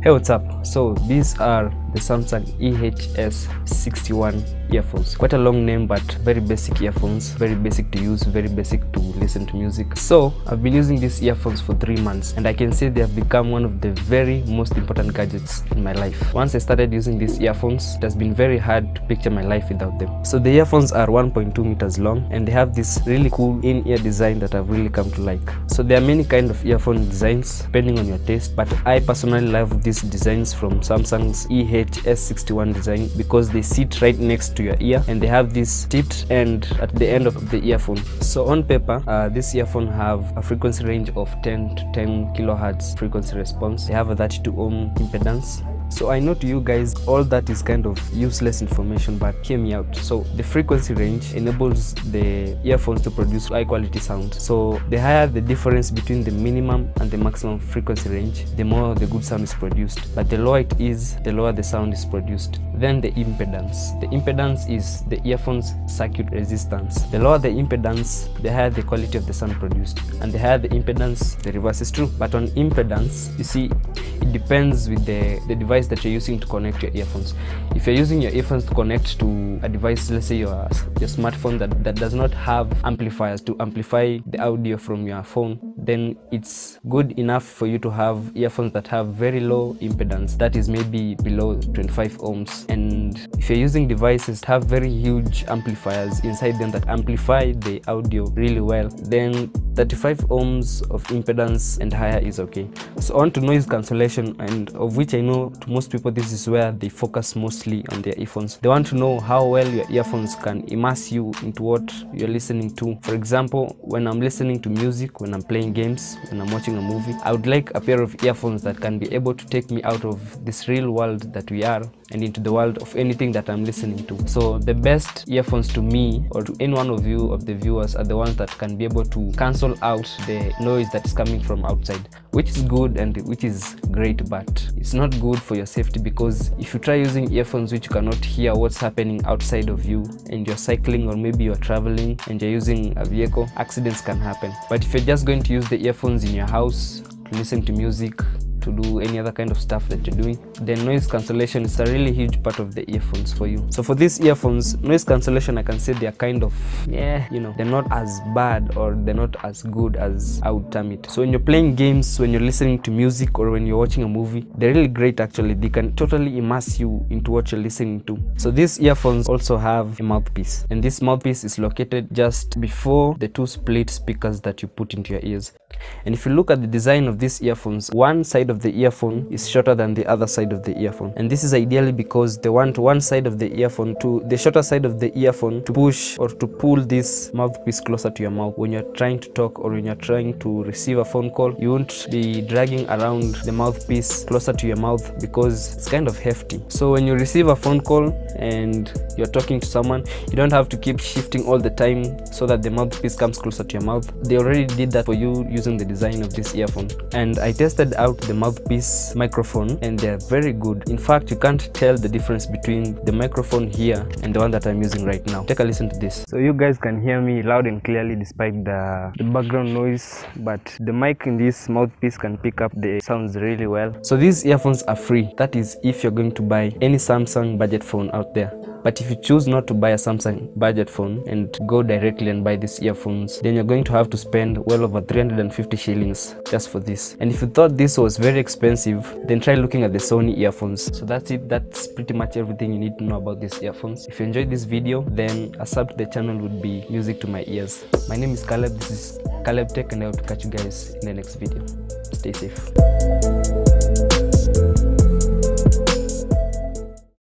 Hey, what's up? So these are the Samsung EHS61 earphones. Quite a long name, but very basic earphones, very basic to use, very basic to listen to music. So I've been using these earphones for 3 months, and I can say they have become one of the very most important gadgets in my life. Once I started using these earphones, it has been very hard to picture my life without them. So the earphones are 1.2 meters long, and they have this really cool in-ear design that I've really come to like. So there are many kind of earphone designs depending on your taste, but I personally love these designs from Samsung's EHS61 design because they sit right next to your ear and they have this tipped end at the end of the earphone. So on paper, this earphone have a frequency range of 10 to 10 kilohertz frequency response. They have a 32 ohm impedance. So I know to you guys all that is kind of useless information, but hear me out. So the frequency range enables the earphones to produce high quality sound. So the higher the difference between the minimum and the maximum frequency range, the more the good sound is produced. But the lower it is, the lower the sound is produced. Then the impedance. The impedance is the earphone's circuit resistance. The lower the impedance, the higher the quality of the sound produced. And the higher the impedance, the reverse is true. But on impedance, you see, it depends with the device that you're using to connect your earphones. If you're using your earphones to connect to a device, let's say your smartphone that does not have amplifiers to amplify the audio from your phone, then it's good enough for you to have earphones that have very low impedance, that is maybe below 25 ohms. And if you're using devices that have very huge amplifiers inside them that amplify the audio really well, then 35 ohms of impedance and higher is okay. So on to noise cancellation, and of which I know to most people this is where they focus mostly on their earphones. They want to know how well your earphones can immerse you into what you're listening to. For example, when I'm listening to music, when I'm playing games, when I'm watching a movie, I would like a pair of earphones that can be able to take me out of this real world that we are and into the world of anything that I'm listening to. So the best earphones to me or to any one of you, of the viewers, are the ones that can be able to cancel out the noise that is coming from outside, which is good and which is great, but it's not good for your safety, because if you try using earphones which you cannot hear what's happening outside of you, and you're cycling or maybe you're traveling and you're using a vehicle, accidents can happen. But if you're just going to use the earphones in your house to listen to music, to do any other kind of stuff that you're doing, then noise cancellation is a really huge part of the earphones for you. So for these earphones, noise cancellation, I can say they're kind of, they're not as bad or they're not as good as I would term it. So when you're playing games, when you're listening to music, or when you're watching a movie, they're really great actually. They can totally immerse you into what you're listening to. So these earphones also have a mouthpiece, and this mouthpiece is located just before the two split speakers that you put into your ears. And if you look at the design of these earphones, one side of the earphone is shorter than the other side of the earphone, and this is ideally because they want one side of the earphone to the shorter side of the earphone to push or to pull this mouthpiece closer to your mouth. When you're trying to talk or when you're trying to receive a phone call, you won't be dragging around the mouthpiece closer to your mouth because it's kind of hefty. So when you receive a phone call and you're talking to someone, you don't have to keep shifting all the time so that the mouthpiece comes closer to your mouth. They already did that for you using the design of this earphone. And I tested out the mouthpiece microphone, and they're very good. In fact, you can't tell the difference between the microphone here and the one that I'm using right now. Take a listen to this. So you guys can hear me loud and clearly despite the background noise, but the mic in this mouthpiece can pick up the sounds really well. So these earphones are free. That is if you're going to buy any Samsung budget phone out there. But if you choose not to buy a Samsung budget phone and go directly and buy these earphones, then you're going to have to spend well over 350 shillings just for this. And if you thought this was very expensive, then try looking at the Sony earphones. So that's it. That's pretty much everything you need to know about these earphones. If you enjoyed this video, then a sub to the channel would be music to my ears. My name is Caleb. This is Caleb Tech, and I hope to catch you guys in the next video. Stay safe.